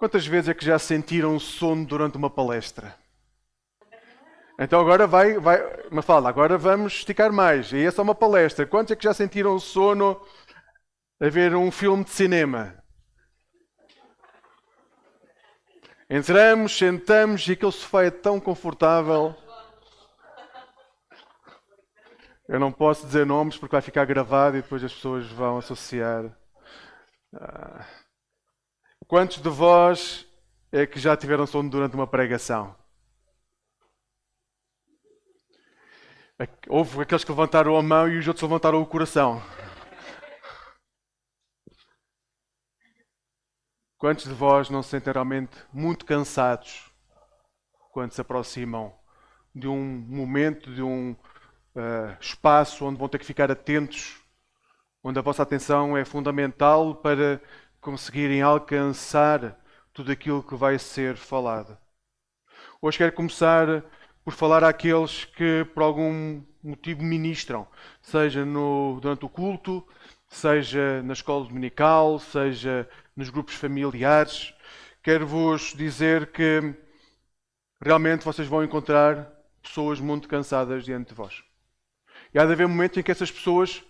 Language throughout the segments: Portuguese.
Quantas vezes é que já sentiram sono durante uma palestra? Então agora Mafalda, agora vamos esticar mais. E essa é uma palestra. Quantos é que já sentiram sono a ver um filme de cinema? Entramos, sentamos e aquele sofá é tão confortável. Eu não posso dizer nomes porque vai ficar gravado e depois as pessoas vão associar. Quantos de vós é que já tiveram sono durante uma pregação? Houve aqueles que levantaram a mão e os outros levantaram o coração. Quantos de vós não se sentem realmente muito cansados quando se aproximam de um momento, de um espaço onde vão ter que ficar atentos, onde a vossa atenção é fundamental para conseguirem alcançar tudo aquilo que vai ser falado? Hoje quero começar por falar àqueles que por algum motivo ministram, seja durante o culto, seja na escola dominical, seja nos grupos familiares. Quero-vos dizer que realmente vocês vão encontrar pessoas muito cansadas diante de vós. E há de haver momentos em que essas pessoas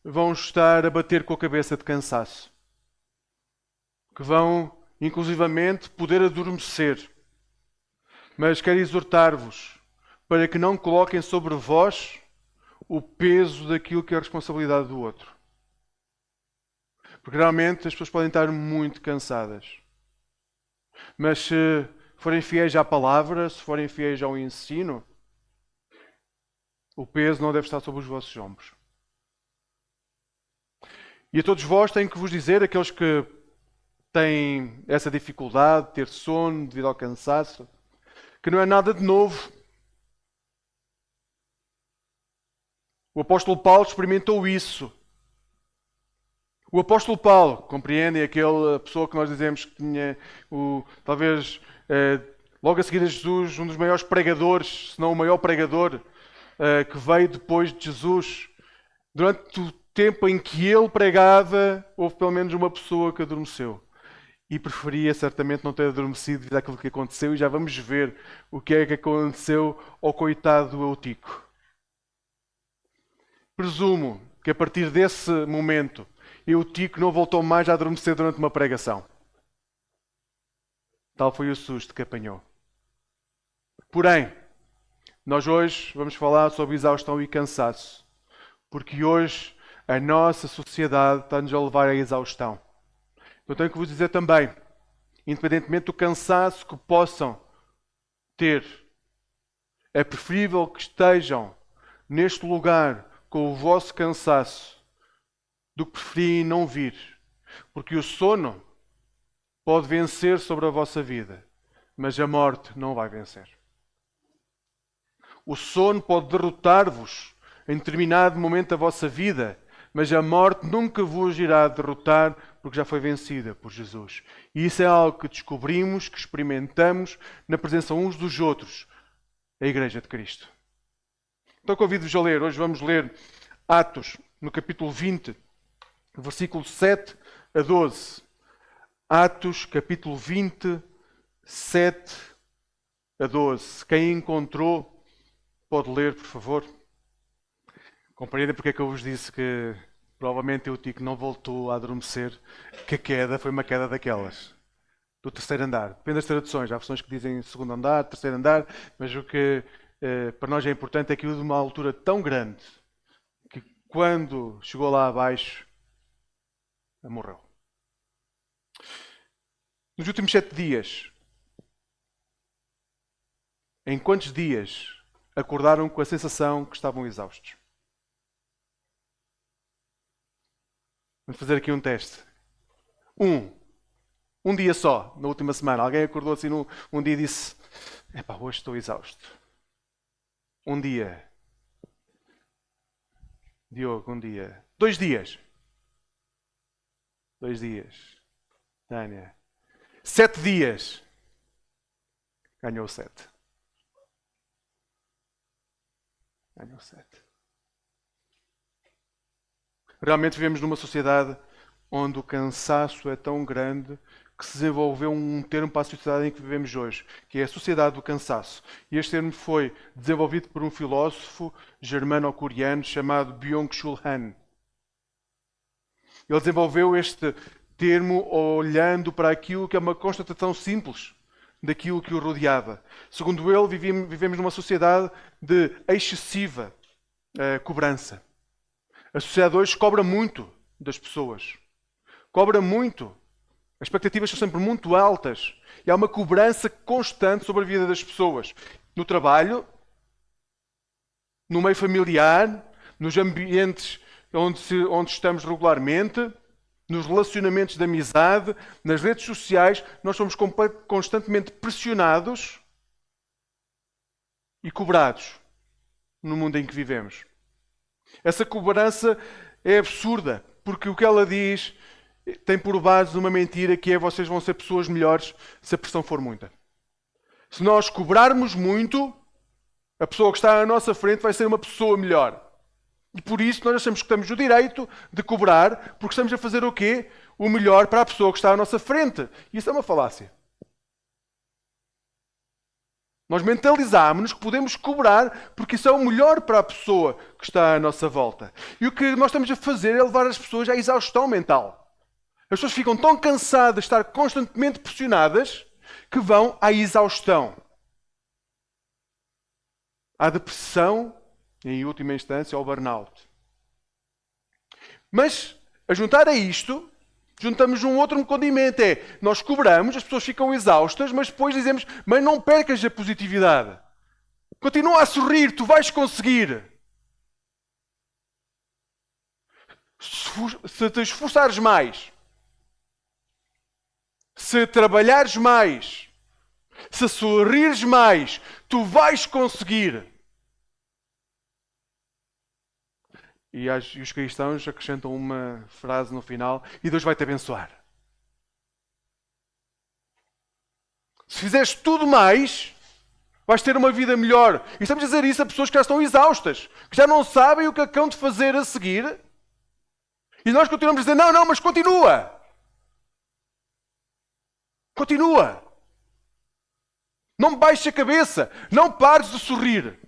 vão estar a bater com a cabeça de cansaço. Que vão, inclusivamente, poder adormecer. Mas quero exortar-vos para que não coloquem sobre vós o peso daquilo que é a responsabilidade do outro. Porque realmente as pessoas podem estar muito cansadas. Mas se forem fiéis à palavra, se forem fiéis ao ensino, o peso não deve estar sobre os vossos ombros. E a todos vós tenho que vos dizer, aqueles que têm essa dificuldade de ter sono devido ao cansaço, que não é nada de novo. O apóstolo Paulo experimentou isso. O apóstolo Paulo, compreendem, aquela pessoa que nós dizemos que tinha, talvez, logo a seguir a Jesus, um dos maiores pregadores, se não o maior pregador, que veio depois de Jesus. Durante o tempo em que ele pregava, houve pelo menos uma pessoa que adormeceu. E preferia certamente não ter adormecido devido àquilo que aconteceu, e já vamos ver o que é que aconteceu ao coitado do Eutico. Presumo que a partir desse momento, Eutico não voltou mais a adormecer durante uma pregação. Tal foi o susto que apanhou. Porém, nós hoje vamos falar sobre exaustão e cansaço, porque hoje a nossa sociedade está-nos a levar à exaustão. Eu tenho que vos dizer também, independentemente do cansaço que possam ter, é preferível que estejam neste lugar com o vosso cansaço do que preferirem não vir. Porque o sono pode vencer sobre a vossa vida, mas a morte não vai vencer. O sono pode derrotar-vos em determinado momento da vossa vida, mas a morte nunca vos irá derrotar porque já foi vencida por Jesus. E isso é algo que descobrimos, que experimentamos na presença uns dos outros, a Igreja de Cristo. Então convido-vos a ler. Hoje vamos ler Atos, no capítulo 20, versículo 7 a 12. Atos, capítulo 20, 7 a 12. Quem encontrou, pode ler, por favor. Compreendem porque é que eu vos disse que provavelmente Eutico não voltou a adormecer, que a queda foi uma queda daquelas. Do terceiro andar. Depende das traduções. Há versões que dizem segundo andar, terceiro andar, mas o que para nós é importante é que de uma altura tão grande que quando chegou lá abaixo, morreu. Nos últimos 7 dias, em quantos dias acordaram com a sensação que estavam exaustos? Vamos fazer aqui um teste. Um dia só, na última semana. Alguém acordou assim um dia e disse: epá, hoje estou exausto. Um dia. Diogo, um dia. 2 dias. 2 dias. Tânia. 7 dias. Ganhou 7. Ganhou 7. Realmente vivemos numa sociedade onde o cansaço é tão grande que se desenvolveu um termo para a sociedade em que vivemos hoje, que é a sociedade do cansaço. E este termo foi desenvolvido por um filósofo germano-coreano chamado Byung-Chul Han. Ele desenvolveu este termo olhando para aquilo que é uma constatação simples daquilo que o rodeava. Segundo ele, vivemos numa sociedade de excessiva cobrança. A sociedade hoje cobra muito das pessoas. Cobra muito. As expectativas são sempre muito altas. E há uma cobrança constante sobre a vida das pessoas. No trabalho, no meio familiar, nos ambientes onde estamos regularmente, nos relacionamentos de amizade, nas redes sociais, nós somos constantemente pressionados e cobrados no mundo em que vivemos. Essa cobrança é absurda, porque o que ela diz tem por base uma mentira que é: vocês vão ser pessoas melhores se a pressão for muita. Se nós cobrarmos muito, a pessoa que está à nossa frente vai ser uma pessoa melhor. E por isso nós achamos que temos o direito de cobrar, porque estamos a fazer o quê? O melhor para a pessoa que está à nossa frente. E isso é uma falácia. Nós mentalizámos-nos que podemos cobrar porque isso é o melhor para a pessoa que está à nossa volta. E o que nós estamos a fazer é levar as pessoas à exaustão mental. As pessoas ficam tão cansadas de estar constantemente pressionadas que vão à exaustão. À depressão, em última instância, ao burnout. Mas, a juntar a isto, juntamos um outro condimento. Nós cobramos, as pessoas ficam exaustas, mas depois dizemos: mas não percas a positividade. Continua a sorrir, tu vais conseguir. Se te esforçares mais, se trabalhares mais, se sorrires mais, tu vais conseguir. E os cristãos acrescentam uma frase no final: e Deus vai te abençoar. Se fizeres tudo mais, vais ter uma vida melhor. E estamos a dizer isso a pessoas que já estão exaustas, que já não sabem o que acabam de fazer a seguir. E nós continuamos a dizer: não, mas continua. Continua. Não baixe a cabeça. Não pares de sorrir.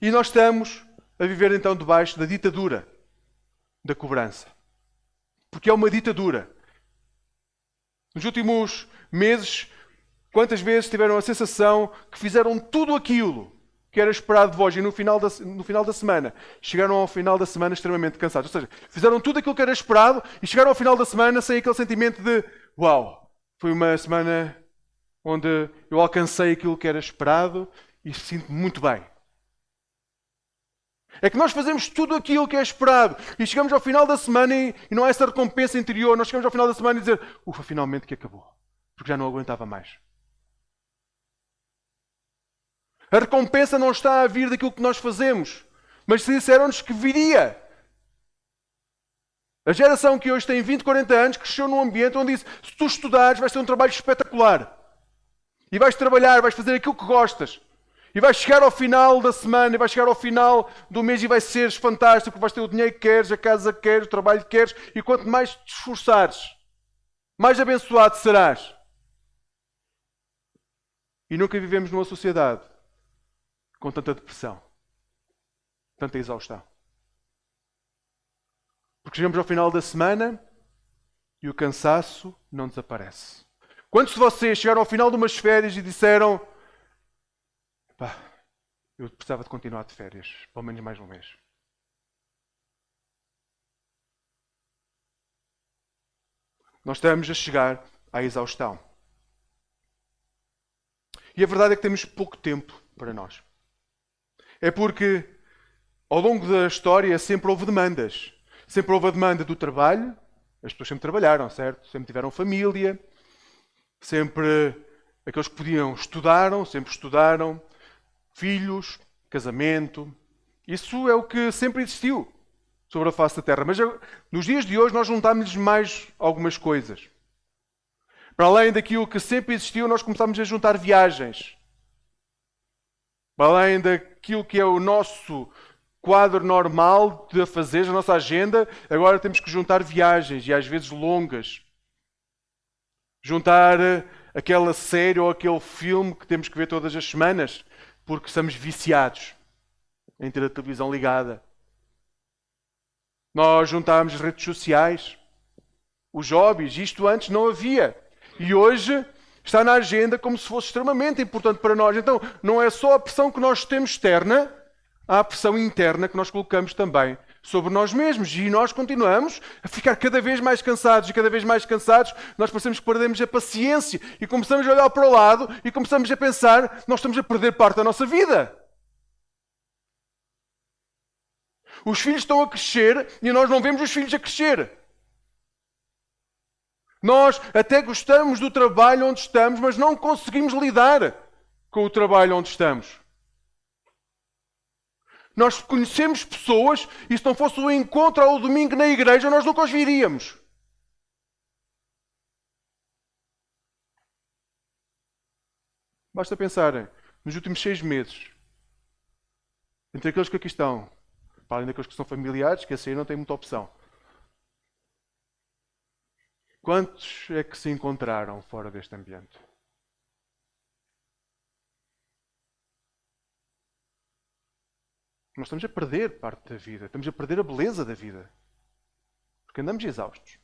E nós estamos a viver então debaixo da ditadura da cobrança. Porque é uma ditadura. Nos últimos meses, quantas vezes tiveram a sensação que fizeram tudo aquilo que era esperado de vós e no final da semana chegaram ao final da semana extremamente cansados? Ou seja, fizeram tudo aquilo que era esperado e chegaram ao final da semana sem aquele sentimento de: uau, foi uma semana onde eu alcancei aquilo que era esperado e sinto-me muito bem. É que nós fazemos tudo aquilo que é esperado e chegamos ao final da semana e não há essa recompensa interior. Nós chegamos ao final da semana e dizer: ufa, finalmente que acabou. Porque já não aguentava mais. A recompensa não está a vir daquilo que nós fazemos, mas disseram-nos que viria. A geração que hoje tem 20, 40 anos cresceu num ambiente onde disse: se tu estudares vais ter um trabalho espetacular. E vais trabalhar, vais fazer aquilo que gostas. E vais chegar ao final da semana, e vais chegar ao final do mês e vai ser fantástico, vais ter o dinheiro que queres, a casa que queres, o trabalho que queres, e quanto mais te esforçares, mais abençoado serás. E nunca vivemos numa sociedade com tanta depressão, tanta exaustão. Porque chegamos ao final da semana e o cansaço não desaparece. Quantos de vocês chegaram ao final de umas férias e disseram: pá, eu precisava de continuar de férias, pelo menos mais um mês? Nós estamos a chegar à exaustão. E a verdade é que temos pouco tempo para nós. É porque ao longo da história sempre houve demandas. Sempre houve a demanda do trabalho. As pessoas sempre trabalharam, certo? Sempre tiveram família. Sempre aqueles que podiam estudaram, sempre estudaram. Filhos, casamento. Isso é o que sempre existiu sobre a face da Terra. Mas nos dias de hoje nós juntámos mais algumas coisas. Para além daquilo que sempre existiu, nós começámos a juntar viagens. Para além daquilo que é o nosso quadro normal de fazer, a nossa agenda, agora temos que juntar viagens, e às vezes longas. Juntar aquela série ou aquele filme que temos que ver todas as semanas, porque estamos viciados em ter a televisão ligada. Nós juntámos as redes sociais, os hobbies, isto antes não havia. E hoje está na agenda como se fosse extremamente importante para nós. Então, não é só a pressão que nós temos externa, há a pressão interna que nós colocamos também sobre nós mesmos. E nós continuamos a ficar cada vez mais cansados. E cada vez mais cansados, nós parecemos que perdemos a paciência. E começamos a olhar para o lado e começamos a pensar, nós estamos a perder parte da nossa vida. Os filhos estão a crescer e nós não vemos os filhos a crescer. Nós até gostamos do trabalho onde estamos, mas não conseguimos lidar com o trabalho onde estamos. Nós conhecemos pessoas e se não fosse o encontro ao domingo na igreja, nós nunca os viríamos. Basta pensarem, nos últimos 6 meses, entre aqueles que aqui estão, para além daqueles que são familiares, que esse aí não tem muita opção. Quantos é que se encontraram fora deste ambiente? Nós estamos a perder parte da vida. Estamos a perder a beleza da vida. Porque andamos exaustos.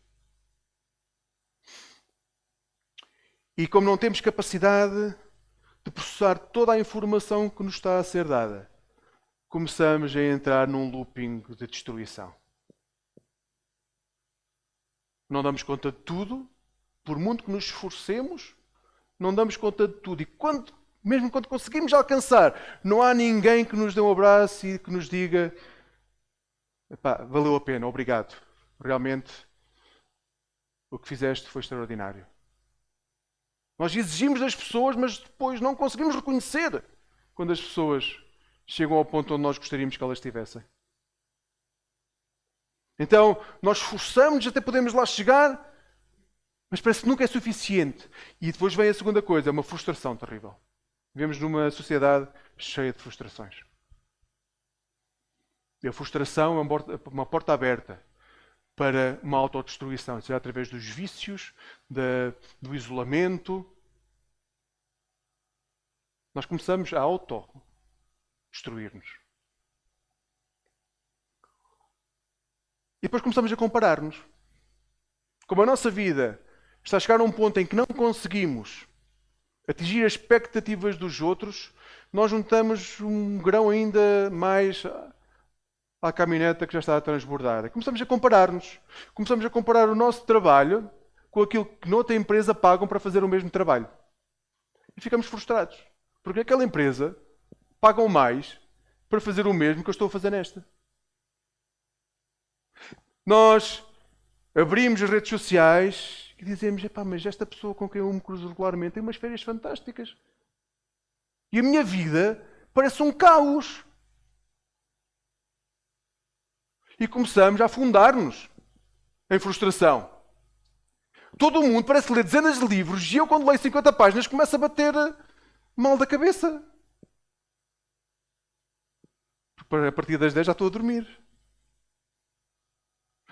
E como não temos capacidade de processar toda a informação que nos está a ser dada, começamos a entrar num looping de destruição. Não damos conta de tudo, por muito que nos esforcemos, não damos conta de tudo. E mesmo quando conseguimos alcançar, não há ninguém que nos dê um abraço e que nos diga: epá, valeu a pena, obrigado. Realmente, o que fizeste foi extraordinário. Nós exigimos das pessoas, mas depois não conseguimos reconhecer quando as pessoas chegam ao ponto onde nós gostaríamos que elas estivessem. Então, nós esforçamos-nos até podemos lá chegar, mas parece que nunca é suficiente. E depois vem a segunda coisa, uma frustração terrível. Vivemos numa sociedade cheia de frustrações. E a frustração é uma porta aberta para uma autodestruição, seja através dos vícios, do isolamento. Nós começamos a autodestruir-nos. E depois começamos a comparar-nos. Como a nossa vida está a chegar a um ponto em que não conseguimos atingir as expectativas dos outros, nós juntamos um grão ainda mais à caminhoneta que já está a transbordar. Começamos a comparar-nos. Começamos a comparar o nosso trabalho com aquilo que noutra empresa pagam para fazer o mesmo trabalho. E ficamos frustrados. Porque naquela empresa pagam mais para fazer o mesmo que eu estou a fazer nesta. Nós abrimos as redes sociais e dizemos: epá, mas esta pessoa com quem eu me cruzo regularmente tem umas férias fantásticas. E a minha vida parece um caos. E começamos a afundar-nos em frustração. Todo o mundo parece ler dezenas de livros e eu, quando leio 50 páginas, começo a bater mal da cabeça. Porque a partir das 10 já estou a dormir.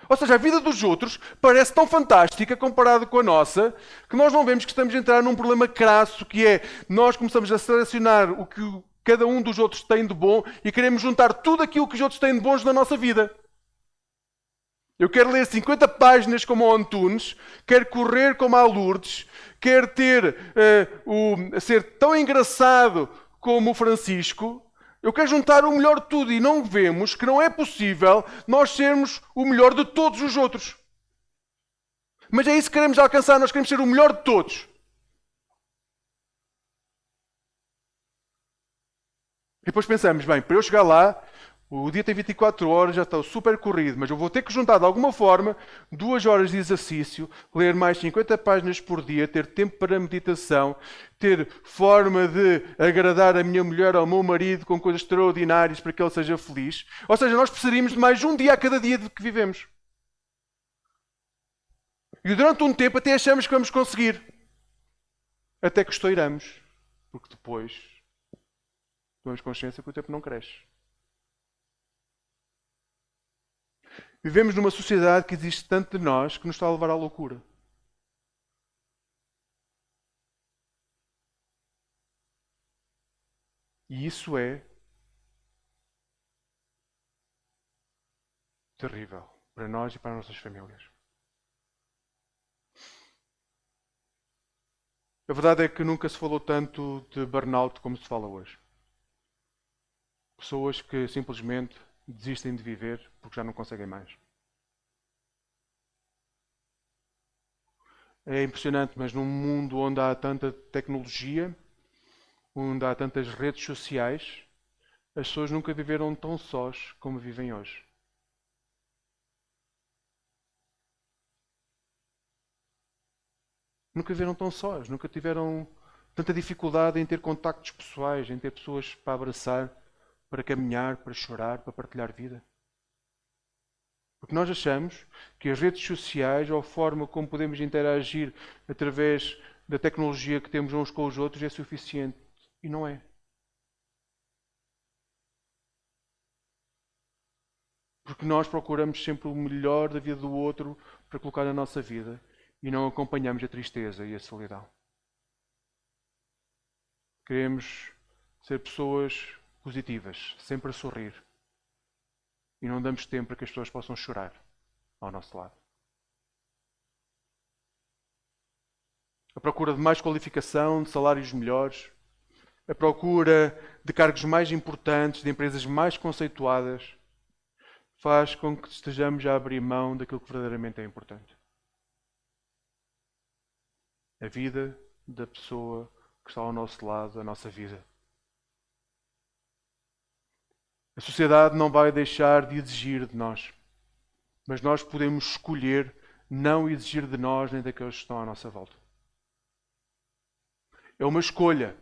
Ou seja, a vida dos outros parece tão fantástica comparada com a nossa, que nós não vemos que estamos a entrar num problema crasso, que é nós começamos a selecionar o que cada um dos outros tem de bom e queremos juntar tudo aquilo que os outros têm de bons na nossa vida. Eu quero ler 50 páginas como o Antunes, quero correr como a Lourdes, quero ser tão engraçado como o Francisco. Eu quero juntar o melhor de tudo e não vemos que não é possível nós sermos o melhor de todos os outros. Mas é isso que queremos alcançar, nós queremos ser o melhor de todos. E depois pensamos, bem, para eu chegar lá, o dia tem 24 horas, já está super corrido, mas eu vou ter que juntar de alguma forma 2 horas de exercício, ler mais 50 páginas por dia, ter tempo para meditação, ter forma de agradar a minha mulher ou ao meu marido com coisas extraordinárias para que ele seja feliz. Ou seja, nós precisaríamos de mais um dia a cada dia de que vivemos. E durante um tempo até achamos que vamos conseguir. Até que estouramos. Porque depois tomamos consciência que o tempo não cresce. Vivemos numa sociedade que existe tanto de nós que nos está a levar à loucura. E isso é terrível para nós e para as nossas famílias. A verdade é que nunca se falou tanto de burnout como se fala hoje. Pessoas que simplesmente desistem de viver porque já não conseguem mais. É impressionante, mas num mundo onde há tanta tecnologia, onde há tantas redes sociais, as pessoas nunca viveram tão sós como vivem hoje. Nunca viveram tão sós, nunca tiveram tanta dificuldade em ter contactos pessoais, em ter pessoas para abraçar, para caminhar, para chorar, para partilhar vida. Porque nós achamos que as redes sociais, ou a forma como podemos interagir através da tecnologia que temos uns com os outros, é suficiente. E não é. Porque nós procuramos sempre o melhor da vida do outro para colocar na nossa vida e não acompanhamos a tristeza e a solidão. Queremos ser pessoas positivas, sempre a sorrir. E não damos tempo para que as pessoas possam chorar ao nosso lado. A procura de mais qualificação, de salários melhores, a procura de cargos mais importantes, de empresas mais conceituadas, faz com que estejamos a abrir mão daquilo que verdadeiramente é importante. A vida da pessoa que está ao nosso lado, a nossa vida. A sociedade não vai deixar de exigir de nós, mas nós podemos escolher não exigir de nós nem daqueles que estão à nossa volta. É uma escolha.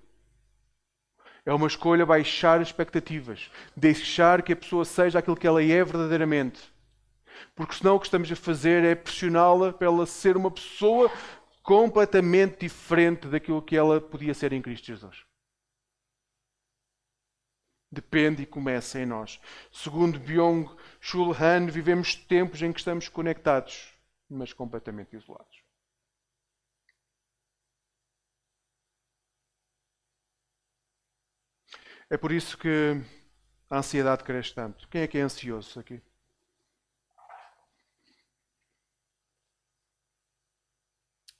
É uma escolha baixar expectativas, deixar que a pessoa seja aquilo que ela é verdadeiramente. Porque senão o que estamos a fazer é pressioná-la para ela ser uma pessoa completamente diferente daquilo que ela podia ser em Cristo Jesus. Depende e começa em nós. Segundo Byung-Chul Han, vivemos tempos em que estamos conectados, mas completamente isolados. É por isso que a ansiedade cresce tanto. Quem é que é ansioso aqui?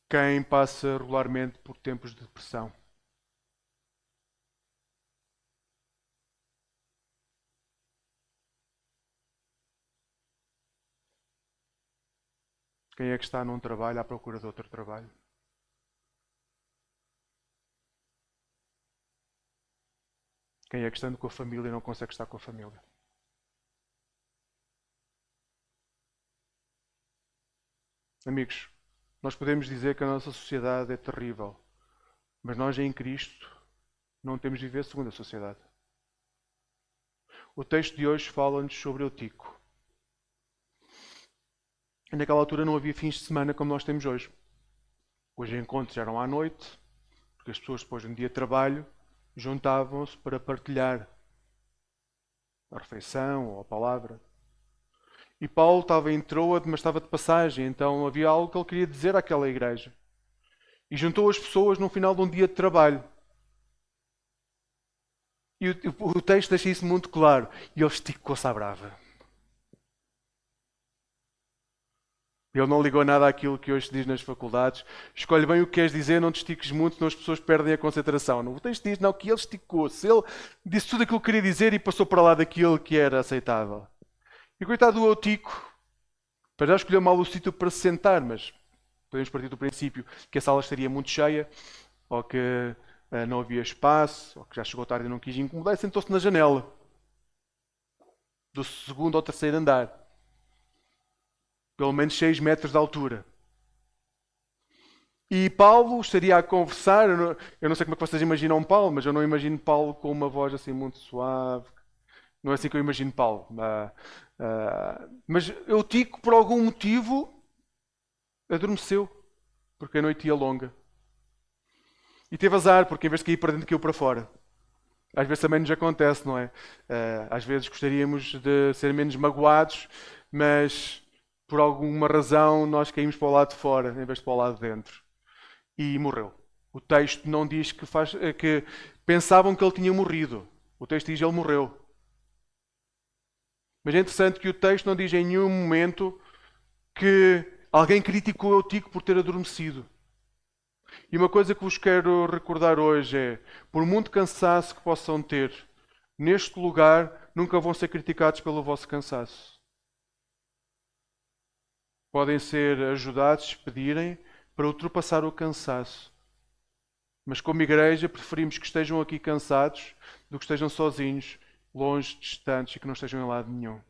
Quem passa regularmente por tempos de depressão? Quem é que está num trabalho à procura de outro trabalho? Quem é que estando com a família e não consegue estar com a família? Amigos, nós podemos dizer que a nossa sociedade é terrível, mas nós em Cristo não temos de viver segundo a sociedade. O texto de hoje fala-nos sobre Eutico. E naquela altura não havia fins de semana como nós temos hoje. Os encontros eram à noite, porque as pessoas depois de um dia de trabalho juntavam-se para partilhar a refeição ou a palavra. E Paulo estava em Troade, mas estava de passagem, então havia algo que ele queria dizer àquela igreja. E juntou as pessoas no final de um dia de trabalho. E o texto deixa isso muito claro. E ele esticou-se à brava. Ele não ligou nada àquilo que hoje se diz nas faculdades. Escolhe bem o que queres dizer, não te estiques muito, senão as pessoas perdem a concentração. O texto diz não, que ele esticou-se. Ele disse tudo aquilo que queria dizer e passou para lá daquilo que era aceitável. E coitado do Eutico, para já escolheu mal o sítio para se sentar, mas podemos partir do princípio que a sala estaria muito cheia, ou que não havia espaço, ou que já chegou tarde e não quis incomodar, e sentou-se na janela do segundo ou terceiro andar. Pelo menos 6 metros de altura. E Paulo estaria a conversar, eu não sei como é que vocês imaginam Paulo, mas eu não imagino Paulo com uma voz assim muito suave. Não é assim que eu imagino Paulo. Mas Eutico, por algum motivo, adormeceu, porque a noite ia longa. E teve azar, porque em vez de cair para dentro, caiu para fora. Às vezes também nos acontece, não é? Às vezes gostaríamos de ser menos magoados, mas por alguma razão nós caímos para o lado de fora, em vez de para o lado de dentro. E morreu. O texto não diz que pensavam que ele tinha morrido. O texto diz ele morreu. Mas é interessante que o texto não diz em nenhum momento que alguém criticou Eutico por ter adormecido. E uma coisa que vos quero recordar hoje é, por muito cansaço que possam ter, neste lugar nunca vão ser criticados pelo vosso cansaço. Podem ser ajudados, se pedirem, para ultrapassar o cansaço. Mas como igreja preferimos que estejam aqui cansados do que estejam sozinhos, longe, distantes e que não estejam em lado nenhum.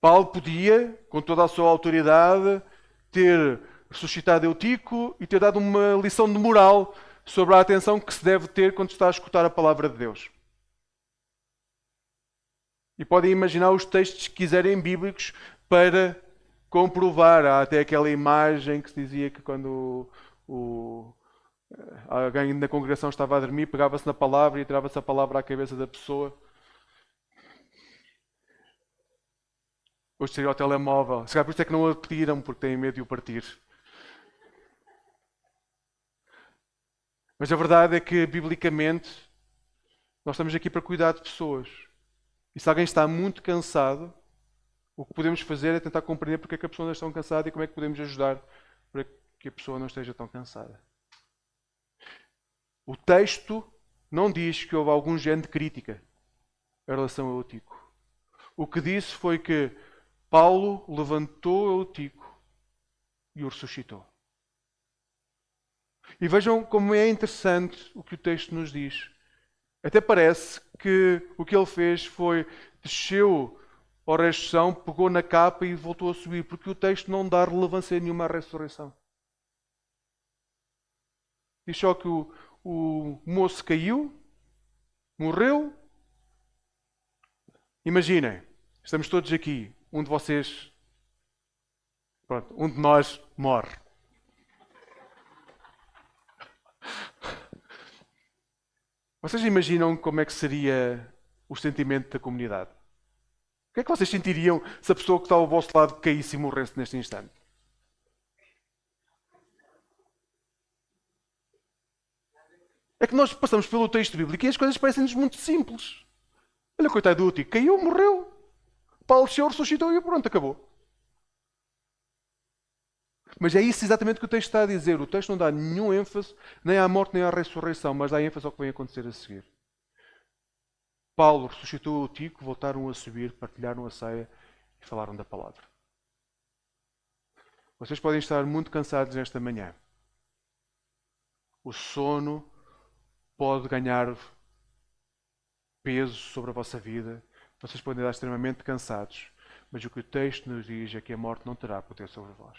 Paulo podia, com toda a sua autoridade, ter ressuscitado Eutico e ter dado uma lição de moral sobre a atenção que se deve ter quando se está a escutar a palavra de Deus. E podem imaginar os textos que quiserem bíblicos para comprovar. Há até aquela imagem que se dizia que quando alguém na congregação estava a dormir, pegava-se na palavra e tirava-se a palavra à cabeça da pessoa. Hoje seria o telemóvel. Se calhar por isso é que não o pediram, porque têm medo de o partir. Mas a verdade é que, biblicamente, nós estamos aqui para cuidar de pessoas. E se alguém está muito cansado, o que podemos fazer é tentar compreender porque é que a pessoa não está tão cansada e como é que podemos ajudar para que a pessoa não esteja tão cansada. O texto não diz que houve algum género de crítica em relação a Eutico. O que disse foi que Paulo levantou Eutico e o ressuscitou. E vejam como é interessante o que o texto nos diz. Até parece que o que ele fez foi desceu ao resto de chão, pegou na capa e voltou a subir, porque o texto não dá relevância nenhuma à ressurreição. Diz só que o moço caiu, morreu. Imaginem, estamos todos aqui, um de vocês, pronto, um de nós morre. Vocês imaginam como é que seria o sentimento da comunidade? O que é que vocês sentiriam se a pessoa que está ao vosso lado caísse e morresse neste instante? É que nós passamos pelo texto bíblico e as coisas parecem-nos muito simples. Olha, coitado do Eutico, caiu, morreu. Paulo desceu, ressuscitou e pronto, acabou. Mas é isso exatamente que o texto está a dizer. O texto não dá nenhum ênfase nem à morte nem à ressurreição, mas dá ênfase ao que vem acontecer a seguir. Paulo ressuscitou o Eutico, voltaram a subir, partilharam a ceia e falaram da palavra. Vocês podem estar muito cansados nesta manhã. O sono pode ganhar peso sobre a vossa vida. Vocês podem estar extremamente cansados. Mas o que o texto nos diz é que a morte não terá poder sobre vós.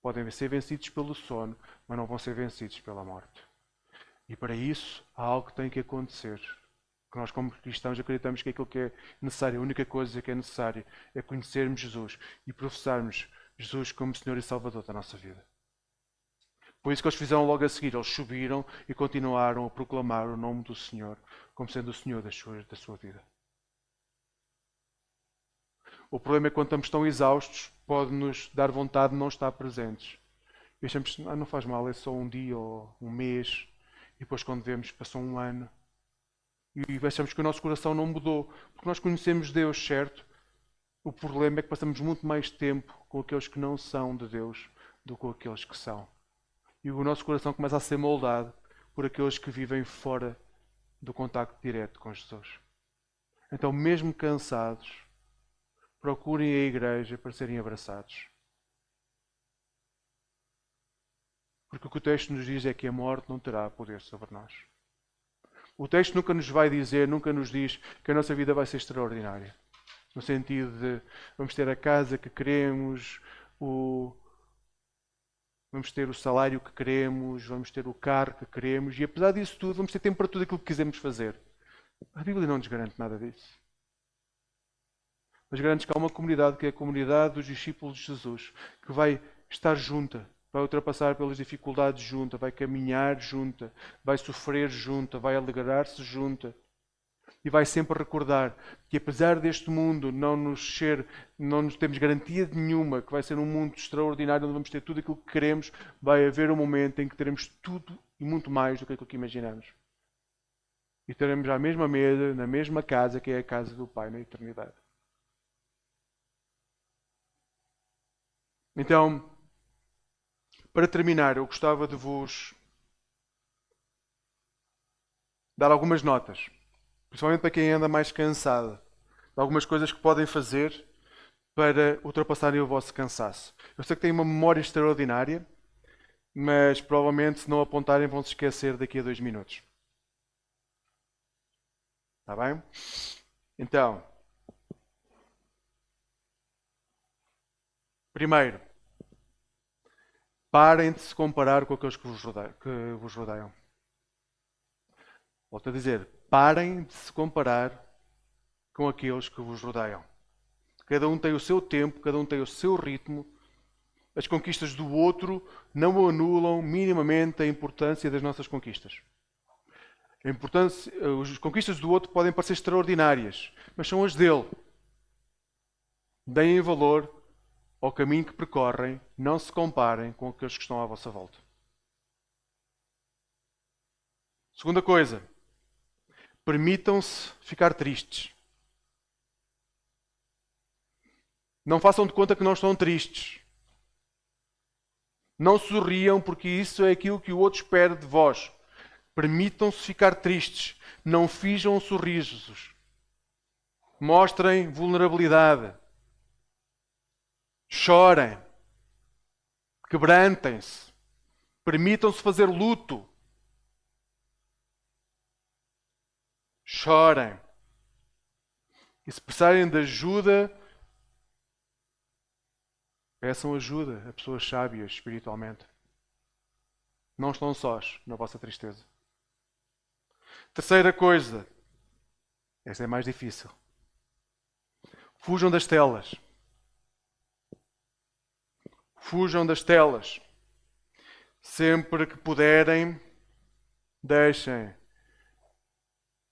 Podem ser vencidos pelo sono, mas não vão ser vencidos pela morte. E para isso, há algo que tem que acontecer. Que nós, como cristãos, acreditamos que aquilo que é necessário, a única coisa que é necessária, é conhecermos Jesus e professarmos Jesus como Senhor e Salvador da nossa vida. Por isso que eles fizeram logo a seguir. Eles subiram e continuaram a proclamar o nome do Senhor como sendo o Senhor da sua vida. O problema é que quando estamos tão exaustos, pode-nos dar vontade de não estar presentes. E achamos que não faz mal, é só um dia ou um mês. E depois quando vemos, passou um ano. E achamos que o nosso coração não mudou. Porque nós conhecemos Deus, certo? O problema é que passamos muito mais tempo com aqueles que não são de Deus do que com aqueles que são. E o nosso coração começa a ser moldado por aqueles que vivem fora do contacto direto com Jesus. Então, mesmo cansados, procurem a igreja para serem abraçados. Porque o que o texto nos diz é que a morte não terá poder sobre nós. O texto nunca nos vai dizer, nunca nos diz que a nossa vida vai ser extraordinária. No sentido de vamos ter a casa que queremos, vamos ter o salário que queremos, vamos ter o carro que queremos e apesar disso tudo, vamos ter tempo para tudo aquilo que quisermos fazer. A Bíblia não nos garante nada disso. Mas garante que há uma comunidade que é a comunidade dos discípulos de Jesus, que vai estar junta, vai ultrapassar pelas dificuldades junta, vai caminhar junta, vai sofrer junta, vai alegrar-se junta. E vai sempre recordar que apesar deste mundo não nos temos garantia nenhuma que vai ser um mundo extraordinário onde vamos ter tudo aquilo que queremos, vai haver um momento em que teremos tudo e muito mais do que aquilo que imaginamos. E estaremos à mesma mesa, na mesma casa, que é a casa do Pai na eternidade. Então, para terminar, eu gostava de vos dar algumas notas, principalmente para quem anda mais cansado, de algumas coisas que podem fazer para ultrapassarem o vosso cansaço. Eu sei que têm uma memória extraordinária, mas provavelmente se não apontarem vão se esquecer daqui a 2 minutos. Está bem? Então, primeiro, parem de se comparar com aqueles que vos rodeiam. Volto a dizer, parem de se comparar com aqueles que vos rodeiam. Cada um tem o seu tempo, cada um tem o seu ritmo. As conquistas do outro não anulam minimamente a importância das nossas conquistas. As conquistas do outro podem parecer extraordinárias, mas são as dele. Deem valor ao caminho que percorrem, não se comparem com aqueles que estão à vossa volta. Segunda coisa, permitam-se ficar tristes. Não façam de conta que não estão tristes. Não sorriam, porque isso é aquilo que o outro espera de vós. Permitam-se ficar tristes. Não finjam sorrisos. Mostrem vulnerabilidade. Chorem. Quebrantem-se. Permitam-se fazer luto. Chorem. E se precisarem de ajuda, peçam ajuda a pessoas sábias espiritualmente. Não estão sós na vossa tristeza. Terceira coisa. Essa é mais difícil. Fujam das telas. Fujam das telas. Sempre que puderem, deixem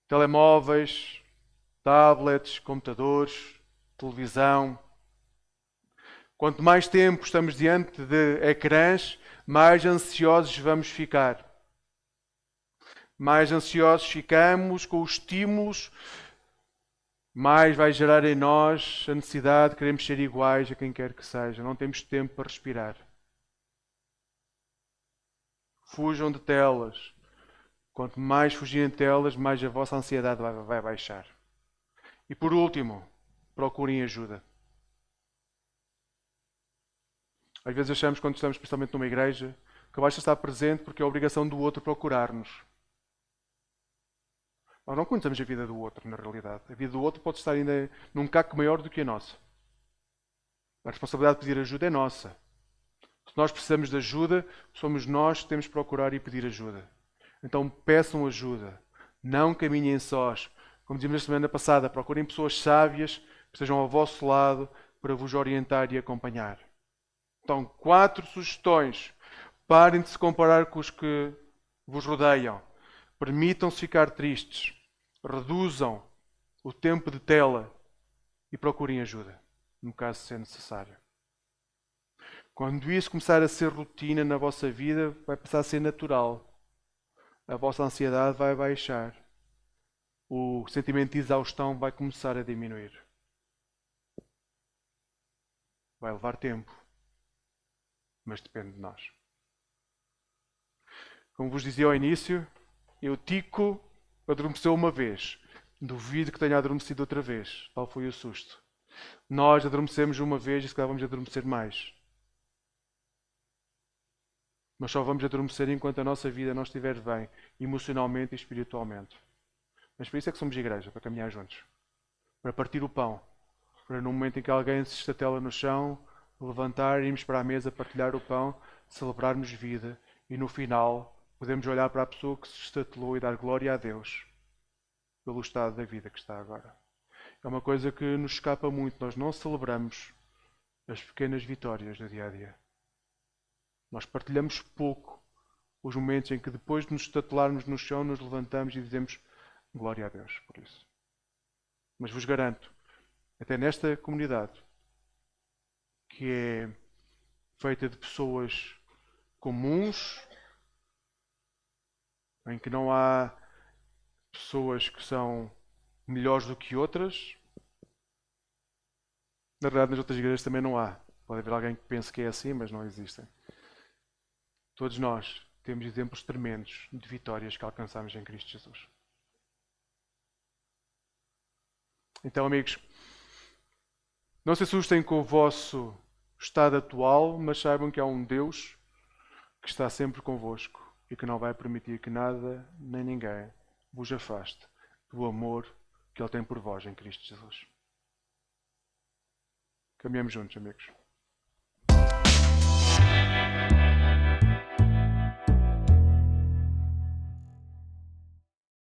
telemóveis, tablets, computadores, televisão. Quanto mais tempo estamos diante de ecrãs, mais ansiosos vamos ficar. Mais ansiosos ficamos com os estímulos, mais vai gerar em nós a necessidade de queremos ser iguais a quem quer que seja. Não temos tempo para respirar. Fujam de telas. Quanto mais fugirem de telas, mais a vossa ansiedade vai baixar. E por último, procurem ajuda. Às vezes achamos, quando estamos principalmente numa igreja, que basta estar presente porque é a obrigação do outro procurar-nos. Nós não conhecemos a vida do outro, na realidade. A vida do outro pode estar ainda num caco maior do que a nossa. A responsabilidade de pedir ajuda é nossa. Se nós precisamos de ajuda, somos nós que temos que procurar e pedir ajuda. Então peçam ajuda. Não caminhem sós. Como dizíamos na semana passada, procurem pessoas sábias que estejam ao vosso lado para vos orientar e acompanhar. Então, 4 sugestões. Parem de se comparar com os que vos rodeiam. Permitam-se ficar tristes. Reduzam o tempo de tela e procurem ajuda, no caso de ser necessário. Quando isso começar a ser rotina na vossa vida, vai passar a ser natural. A vossa ansiedade vai baixar. O sentimento de exaustão vai começar a diminuir. Vai levar tempo, mas depende de nós. Como vos dizia ao início, Tico adormeceu uma vez. Duvido que tenha adormecido outra vez. Tal foi o susto. Nós adormecemos uma vez e se calhar vamos adormecer mais. Mas só vamos adormecer enquanto a nossa vida não estiver bem, emocionalmente e espiritualmente. Mas por isso é que somos igreja, para caminhar juntos. Para partir o pão. Para no momento em que alguém se estatela no chão, levantar, irmos para a mesa, partilhar o pão, celebrarmos vida e no final podemos olhar para a pessoa que se estatelou e dar glória a Deus pelo estado da vida que está agora. É uma coisa que nos escapa muito. Nós não celebramos as pequenas vitórias do dia a dia. Nós partilhamos pouco os momentos em que depois de nos estatelarmos no chão, nos levantamos e dizemos glória a Deus por isso. Mas vos garanto, até nesta comunidade, que é feita de pessoas comuns, em que não há pessoas que são melhores do que outras. Na verdade, nas outras igrejas também não há. Pode haver alguém que pense que é assim, mas não existem. Todos nós temos exemplos tremendos de vitórias que alcançamos em Cristo Jesus. Então, amigos, não se assustem com o vosso estado atual, mas saibam que há um Deus que está sempre convosco e que não vai permitir que nada nem ninguém vos afaste do amor que Ele tem por vós em Cristo Jesus. Caminhamos juntos, amigos.